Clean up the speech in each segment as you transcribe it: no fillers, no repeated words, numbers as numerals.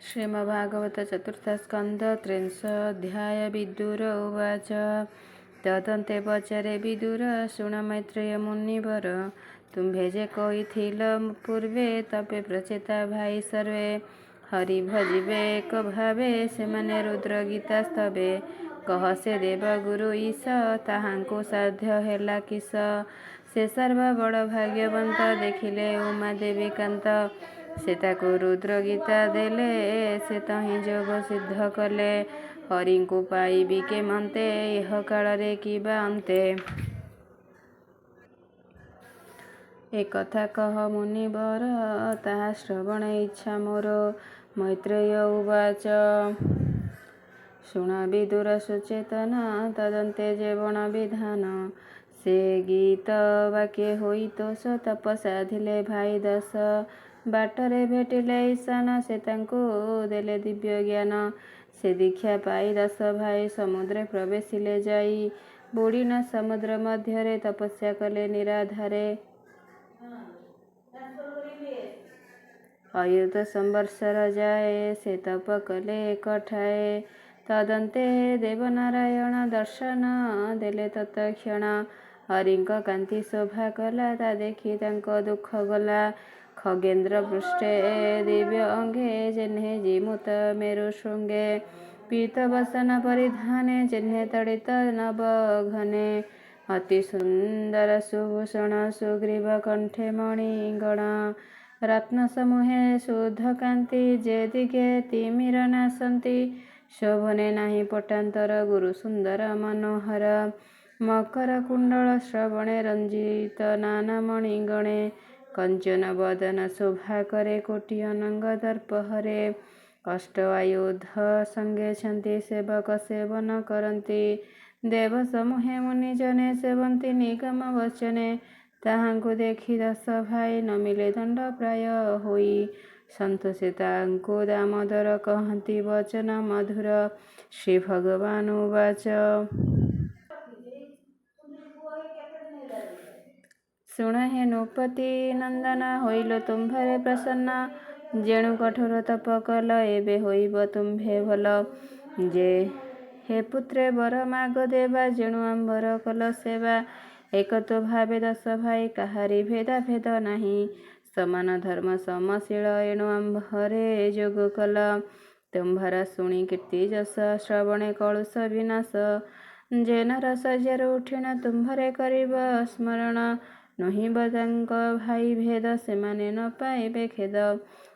श्रीमद्भागवत चतुर्थस्कन्ध 30 विदुर उवाच तदन्ते पचारे विदुर शुण मैत्रेय मुनिवर तुम्भे जे कहिथिल पूर्वे तपे प्रचेता भाई सर्वे हरि भजिबे एक भावे सेमाने रुद्र गीता स्तवे कह से देव गुरु ईश ताहांकु साध्य हेला किस से सर्व बड़ भाग्यवंत देखिले उमा देवी कांत से ताकु रुद्र गीता देले से तही जोग सिद्ध कले हरि को पाइबी के मंते यह काଳରେ किबा अंते। एक कथा कह मुनिवर ताहा श्रवण इच्छा मोर मैत्रेय उवाच शुण विदुर सुचेतन तदन्ते जे बण विधान से गीत वाक्य होई तोष तप साधिले भाई दास बाटरे भेटिले ईशान से तांको देले दिव्य ज्ञान से दीक्षा पाई दास भाई समुद्रे प्रवेशिले जाई बुड़ीन समुद्र मध्यरे तपस्या कले निराधारे अयुत संवत्सर जाए से तप कले एकठाए तदन्ते देवनारायण दर्शन देले तत्क्षण हरिंक कांति शोभा कला ता देखी तांको दुख गला खगेन्द्र पृष्ठे दिव्य अंगे जेन्हे जीमुत मेरु शृंगे पीत वसन परिधाने जेन्हे तड़ित नव घने अति सुंदर सुभूषण सुग्रीव कंठे मणिगण रत्न समूहे शुद्ध कांति जे दिगे तिमिर नासंती शोभने नाही पटांतर गुरु सुंदर मनोहर मकर कुंडल श्रवणे रंजित नाना मणिगणे कंचन बदन शोभा करे कोटि अनंग दर्पहरे अष्ट आयुध संगे छंती सेवक सेवन करती देव समूहे मुनि जने सेवंती निगम वचने ताहांकु देखी दस भाई न मिले दंड प्राय होई संतोषितांकु दामोदर कहती वचन मधुर श्री भगवान उवाच शुण हे नृपति नंदन होइल तुम्भरे प्रसन्न जेणु कठोर तप कल एबे होइब तुम्भे भल जे हे पुत्रे बर माग देवा जेणु आंबर कल सेवा एक तो भावे दस भाई काहारी भेदा भेद नाही समान धर्म समशील एणु आंभरे जोग कल तुम्भर शुणी कीर्ति जस श्रवणे कलुष विनाश जे नर सज्जर उठिण तुम्भरे करिब स्मरण नहिब तांक भाई भेद सेमाने न पाइबे खेद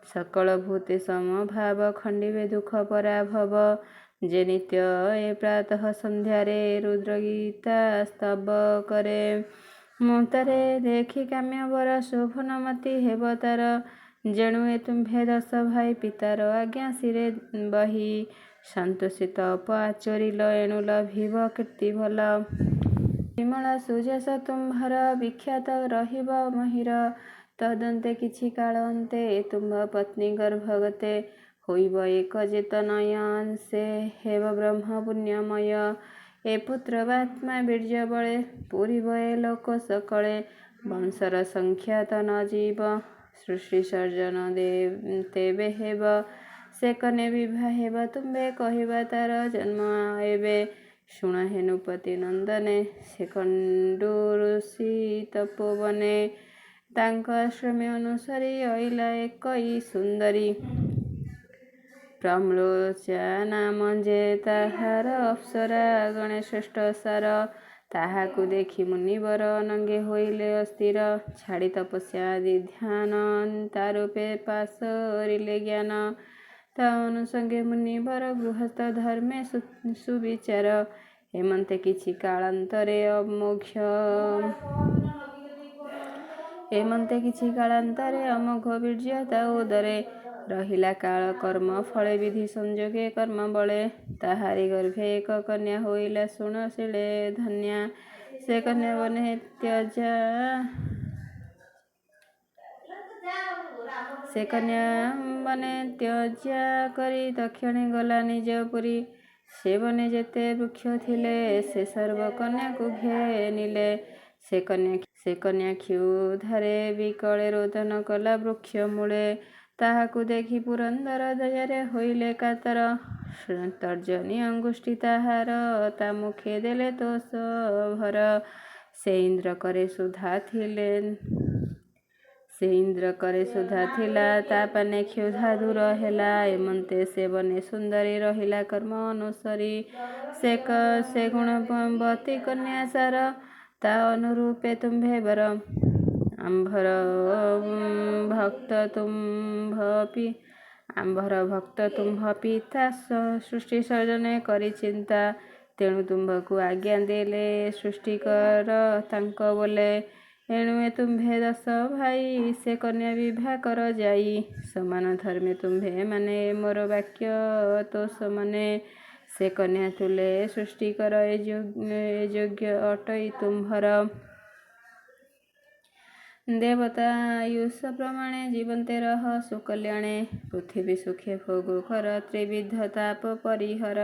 सकल भूते समभाव खंडिबे दुख पराभव जे नित्य ए प्रातः संध्यारे रुद्र गीता स्तव करे मुक्तारे देखी काम्य वर शोभनमती हेब तार जेणु ए तुम्भे दस भाई पितार आज्ञा सिरे बही संतोषित आचरिल एणु लभिब कीर्ति भल विमला सुजस तुम्भर विख्यात रहिब महिर तदन्ते किछि काल अन्ते तुम्भ पत्नी गर्भगते होइब एक चेतनयन से हेब ब्रह्म पुण्यमय ए पुत्र आत्मा वीर्य बळे पूरिब ए लोक सकळे वंशर संख्यात न जीव सृष्टि सर्जन तेबे हेब से कने विवाह हेब तुम्बे कहिबा तार जन्म एबे शुण हे नृपति नंदने से खंडु ऋषि तपोवने तांक आश्रमे अनुसारी अइला एकई सुंदरी प्रम्लोचा नाम जे ताहार अप्सरा गणे श्रेष्ठ सार ताहाकु देखी मुनिवर अनंगे होइले अस्थिर छाड़ी तपस्या आदि ध्यान तारूपे पासरिले ज्ञान ता अनुसंगे मुनिवर गृहस्थ धर्मे सुविचार हेमंते किछि कालांतरे अमोघ वीर्य ता उदरे रहिला काल कर्म फले विधि संयोगे कर्म बळे ताहारी गर्भे एक कन्या होइला शुण शिले धन्या से कन्या बने त्यजा से कन्या बने त्यजा करी दक्षिणे गला निज पुरी से बने जेते वृक्ष थिले से सर्व कन्या को घेनिले से कन्या क्षुधारे विकले रोदन कला वृक्ष मूले ତାହାକୁ ଦେଖି ପୁରନ୍ଦର ଦୟାରେ ହୋଇଲେ କାତର। ତର୍ଜନୀ ଅଙ୍ଗୁଷ୍ଠି ତାହାର ତା ମୁଖେ ଦେଲେ ତୋଷ ଭର। ସେ ଇନ୍ଦ୍ର କରେ ସୁଧା ଥିଲା ତା ପାନେ କ୍ଷୁଧା ଦୂର ହେଲା। ଏମନ୍ତେ ସେ ବନେ ସୁନ୍ଦରୀ ରହିଲା କର୍ମ ଅନୁସରୀ। ସେ ଗୁଣବତୀ କନ୍ୟା ସାର ତା ଅନୁରୂପେ ତୁମ୍ଭେ ବର। ଆମ୍ଭର ଭକ୍ତ ତୁମ୍ଭ ପିତା ସୃଷ୍ଟି ସର୍ଜନେ କରି ଚିନ୍ତା। ତେଣୁ ତୁମ୍ଭକୁ ଆଜ୍ଞା ଦେଲେ ସୃଷ୍ଟିକର ତାଙ୍କ ବୋଲେ। ଏଣୁ ଏ ତୁମ୍ଭେ 10 ଭାଇ ସେ କନ୍ୟା ବିଭା କର ଯାଇ। ସମାନ ଧର୍ମେ ତୁମ୍ଭେ ମାନେ ମୋର ବାକ୍ୟ ତୋଷ ମନେ। ସେ କନ୍ୟା ତୁଲେ ସୃଷ୍ଟିକର ଏ ଯୋଗ୍ୟ ଅଟଇ ତୁମ୍ଭର। ଦେବତା ଆୟୁଷ ପ୍ରମାଣେ ଜୀବନ୍ତେ ରହ ସୁକଲ୍ୟାଣେ। ପୃଥିବୀ ସୁଖେ ଭୋଗ କର ତ୍ରିବିଧ ତାପ ପରିହର।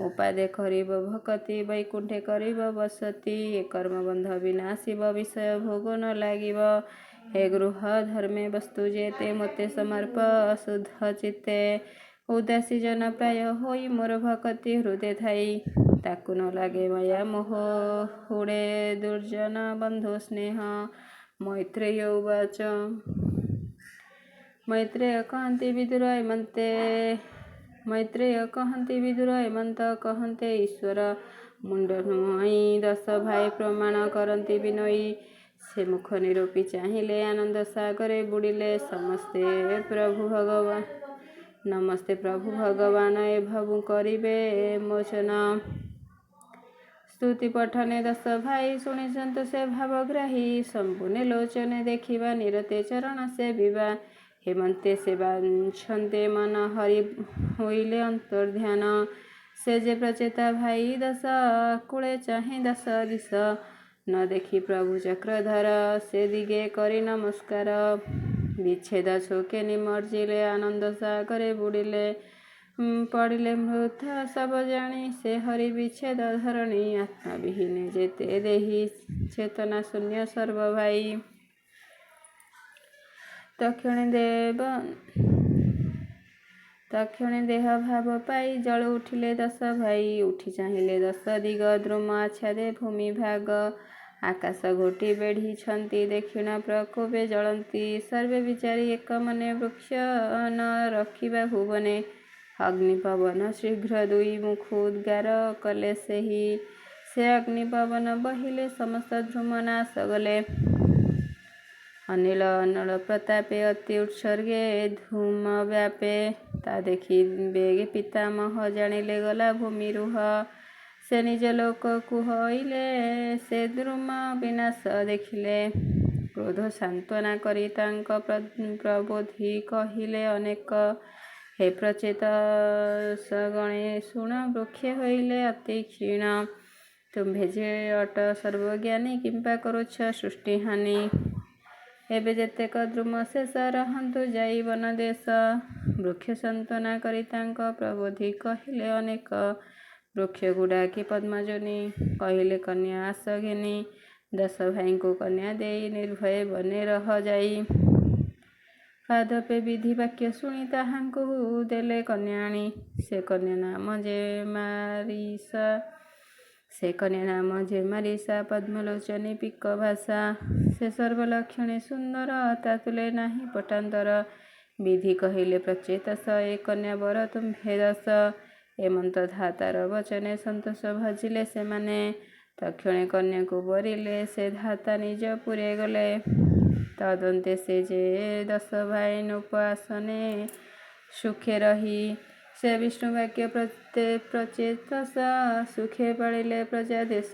ଉପାଦେ କରିବ ଭକତି ବୈକୁଣ୍ଠେ କରିବ ବସତି। ଏ କର୍ମବନ୍ଧ ବିନାଶିବ ବିଷୟ ଭୋଗ ନ ଲାଗିବ। ହେ ଗୃହ ଧର୍ମେ ବସ୍ତୁ ଯେତେ ମୋତେ ସମର୍ପ ଶୁଦ୍ଧ ଚିତ୍ତେ। ଉଦାସୀ ଜନ ପ୍ରାୟ ହୋଇ ମୋର ଭକତି ହୃଦେ ଥାଇ। ତାକୁ ନ ଲାଗେ ମାୟା ମୋହ ହୁଡ଼େ ଦୁର୍ଜନ ବନ୍ଧୁ ସ୍ନେହ। ମୈତ୍ରେୟ ଉବାଚ। ମୈତ୍ରେୟ କହନ୍ତି ବିଦୁର ଏମନ୍ତ କହନ୍ତେ ଈଶ୍ୱର। ମୁଣ୍ଡ ନୁଆଁଇ 10 ଭାଇ ପ୍ରମାଣ କରନ୍ତି ବିନୟୀ। ସେ ମୁଖ ନିରୂପି ଚାହିଁଲେ ଆନନ୍ଦ ସାଗରେ ବୁଡ଼ିଲେ। ନମସ୍ତେ ପ୍ରଭୁ ଭଗବାନ ଏ ଭବୁ କରିବେ ମୋଚନ। ସ୍ତୁତି ପଠନେ 10 ଭାଇ ଶୁଣି ସନ୍ତୋଷେ ଭାବଗ୍ରାହୀ। ସମ୍ପୁନେ ଲୋଚନେ ଦେଖିବା ନିରତେ ଚରଣ ସେବିବା। ହେମନ୍ତେ ସେ ବାଞ୍ଛନ୍ତେ ମନ ହରି ହୋଇଲେ ଅନ୍ତର୍ଧ୍ୟାନ। ସେ ଯେ ପ୍ରଚେତା ଭାଇ 10 ଆକୁଳେ ଚାହିଁ 10 ଦିଶ। ନ ଦେଖି ପ୍ରଭୁ ଚକ୍ରଧର ସେ ଦିଗେ କରି ନମସ୍କାର। ବିଚ୍ଛେଦ ଶୋକେ ନିମଜ୍ଜିଲେ ଆନନ୍ଦ ସାଗରେ ବୁଡ଼ିଲେ। ପଡ଼ିଲେ ମୃତ ଶବ ଜାଣି ସେ ହରି ବିଚ୍ଛେଦ ଧରଣୀ। ଆତ୍ମା ବିହୀନେ ଯେତେ ଦେହି ଚେତନା ଶୂନ୍ୟ ସର୍ବ ଭାଇ। ତକ୍ଷଣେ ଦେହ ଭାବ ପାଇ ଜଳୁ ଉଠିଲେ 10 ଭାଇ। ଉଠି ଚାହିଁଲେ 10 ଦିଗ ଦ୍ରୁମ ଆଚ୍ଛାଦେ ଭୂମି ଭାଗ। ଆକାଶ ଘୋଟି ବେଢ଼ିଛନ୍ତି ଦକ୍ଷିଣ ପ୍ରକୋପେ ଜଳନ୍ତି। ସର୍ବେ ବିଚାରି ଏକ ମନେ ବୃକ୍ଷ ନ ରଖିବା ଭୁବନେ। ଅଗ୍ନି ପବନ ଶୀଘ୍ର ଦୁଇ ମୁଖ ଉଦ୍ଗାର କଲେ ସେହି। ସେ ଅଗ୍ନି ପବନ ବହିଲେ ସମସ୍ତ ଧୂମ ନାଶ ଗଲେ। ଅନିଳ ଅନଳ ପ୍ରତାପେ ଅତି ଉତ୍ସର୍ଗେ ଧୂମ ବ୍ୟାପେ। ତା ଦେଖି ବେଗେ ପିତାମହ ଜାଣିଲେ ଗଲା ଭୂମି ରୁହ। ସେ ନିଜ ଲୋକକୁ ହଇଲେ ସେ ଦ୍ରୁମ ବିନାଶ ଦେଖିଲେ। କ୍ରୋଧ ସାନ୍ତ୍ୱନା କରି ତାଙ୍କ ପ୍ରବୋଧି କହିଲେ ଅନେକ। ହେ ପ୍ରଚେତ ସଗଣେ ଶୁଣ ବୃକ୍ଷେ ହୋଇଲେ ଅତି କ୍ଷୀଣ। ତୁମ୍ଭେ ଯେ ଅଟ ସର୍ବଜ୍ଞାନୀ କିମ୍ପା କରୁଛ ସୃଷ୍ଟି ହାନି। ଏବେ ଯେତେକ ଦ୍ରୁମ ଶେଷ ରହନ୍ତୁ ଯାଇ ବନ ଦେଶ। ବୃକ୍ଷ ସାନ୍ତ୍ୱନା କରି ତାଙ୍କ ପ୍ରବୋଧି କହିଲେ ଅନେକ। ବୃକ୍ଷକୁ ଡାକି ପଦ୍ମଜନୀ କହିଲେ କନ୍ୟା ଆସ ଘେନି। 10 ଭାଇଙ୍କୁ କନ୍ୟା ଦେଇ ନିର୍ଭୟ ବନେ ରହ ଯାଇ। ପାଦପେ ବିଧି ବାକ୍ୟ ଶୁଣି ତାହାଙ୍କୁ ଦେଲେ କନ୍ୟା ଆଣି। ସେ କନ୍ୟା ନାମ ଯେ ମାରିସା ପଦ୍ମଲୋଚନୀ ପିକ ଭାଷା। ସେ ସର୍ବଲକ୍ଷଣେ ସୁନ୍ଦର ତା ତୁଲେ ନାହିଁ ପଟାନ୍ତର। ବିଧି କହିଲେ ପ୍ରଚେତସ ଏ କନ୍ୟା ବର ତୁମ୍ଭେ 10। ଏମନ୍ତ ଧାତାର ବଚନେ ସନ୍ତୋଷ ଭଜିଲେ ସେମାନେ। ତକ୍ଷଣେ କନ୍ୟାକୁ ବରିଲେ ସେ ଧାତା ନିଜ ପୁରେ ଗଲେ। ତଦନ୍ତେ ସେ ଯେ 10 ଭାଇ ନୃପ ଆସନେ ସୁଖେ ରହି। ସେ ବିଷ୍ଣୁ ବାକ୍ୟ ପ୍ରଚେତସ ସୁଖେ ପାଳିଲେ ପ୍ରଜା ଦେଶ।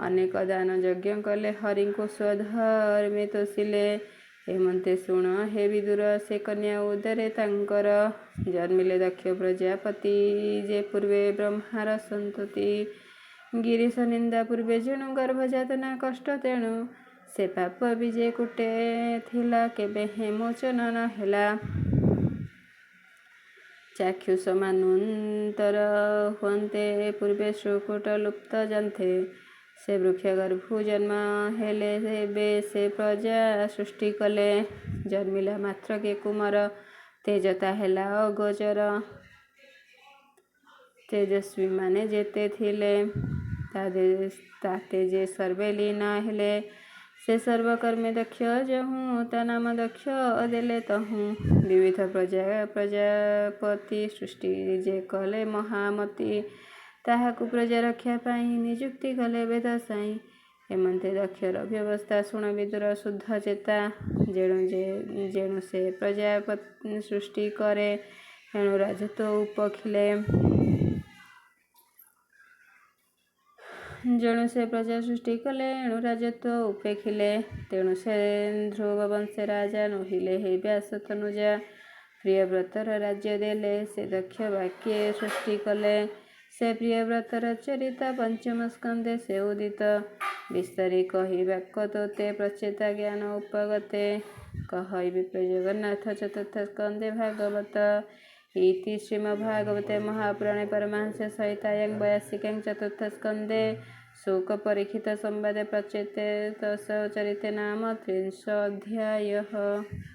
ଅନେକ ଦାନ ଯଜ୍ଞ କଲେ ହରିଙ୍କୁ ସ୍ୱଧର୍ମେ ତୋଷିଲେ। ହେମନ୍ତେ ଶୁଣ ହେ ବିଦୁର ସେ କନ୍ୟା ଉଦରେ ତାଙ୍କର। ଜନ୍ମିଲେ ଦକ୍ଷ ପ୍ରଜାପତି ଯେ ପୂର୍ବେ ବ୍ରହ୍ମାର ସନ୍ତତି। ଗିରିଶ ନିନ୍ଦା ପୂର୍ବେ ଯେଣୁ ଗର୍ଭଯାତନା କଷ୍ଟ ତେଣୁ। ସେ ପାପ ବି ଯେ କୁଟେ ଥିଲା କେବେ ହେ ମୋଚନ ନ ହେଲା। ଚାକ୍ଷୁଷ ମାନୁନ୍ତର ହୁଅନ୍ତେ ପୂର୍ବେ ଶ୍ରୁକୁଟ ଲୁପ୍ତ ଜାନ୍ତେ। ସେ ବୃକ୍ଷ ଗର୍ଭୁ ଜନ୍ମ ହେଲେ ଏବେ ସେ ପ୍ରଜା ସୃଷ୍ଟି କଲେ। ଜନ୍ମିଲା ମାତ୍ରକେ କୁମାର ତେଜତା ହେଲା ଅଗୋଚର। ତେଜସ୍ୱୀ ମାନେ ଯେତେ ଥିଲେ ତାତେ ଯେ ସର୍ବେ ଲୀନ ହେଲେ। ସେ ସର୍ବକର୍ମେ ଦକ୍ଷ ଯହୁଁ ତା ନାମ ଦକ୍ଷ ଦେଲେ ତହୁଁ। ବିବିଧ ପ୍ରଜାପତି ସୃଷ୍ଟି ଯେ କଲେ ମହାମତି। ତାହାକୁ ପ୍ରଜା ରକ୍ଷା ପାଇଁ ନିଯୁକ୍ତି କଲେ ବେଦ ସାଇଁ। ଏମନ୍ତେ ଦକ୍ଷର ବ୍ୟବସ୍ଥା ଶୁଣ ବିଦୁର ଶୁଦ୍ଧ ଚେତା। ଯେଣୁ ସେ ପ୍ରଜା ସୃଷ୍ଟି କରେ ଏଣୁ ରାଜତ୍ୱ ଉପଖିଲେ। ଯେଣୁ ସେ ପ୍ରଜା ସୃଷ୍ଟି କଲେ ଏଣୁ ରାଜତ୍ୱ ଉପେଖିଲେ। ତେଣୁ ସେ ଧ୍ରୁବ ବଂଶେ ରାଜା ନୋହିଲେ ହେ ବ୍ୟାସ ତନୁଜା। ପ୍ରିୟବ୍ରତର ରାଜ୍ୟ ଦେଲେ ସେ ଦକ୍ଷ ବାକ୍ୟେ ସୃଷ୍ଟି କଲେ। ସେ ପ୍ରିୟବ୍ରତର ଚରିତ ପଞ୍ଚମ ସ୍କନ୍ଧେ ସେ ଉଦିତ। ବିସ୍ତାରି କହିବାକ ତୋତେ ପ୍ରଚେତା ଜ୍ଞାନ ଉପଗତେ। କହିବି ଜଗନ୍ନାଥ ଚତୁର୍ଥ ସ୍କନ୍ଧେ ଭାଗବତ। ଇତି ଶ୍ରୀମଦ୍ଭାଗବତେ ମହାପୁରାଣେ ପରମହଂସ ସଂହିତାୟାଂ 82 ଚତୁର୍ଥ ସ୍କନ୍ଧେ ଶୋକ ପରୀକ୍ଷିତ ସମ୍ବାଦେ ପ୍ରଚେତେ ଦଶ ଚରିତେ ନାମ 30 ଅଧ୍ୟାୟଃ।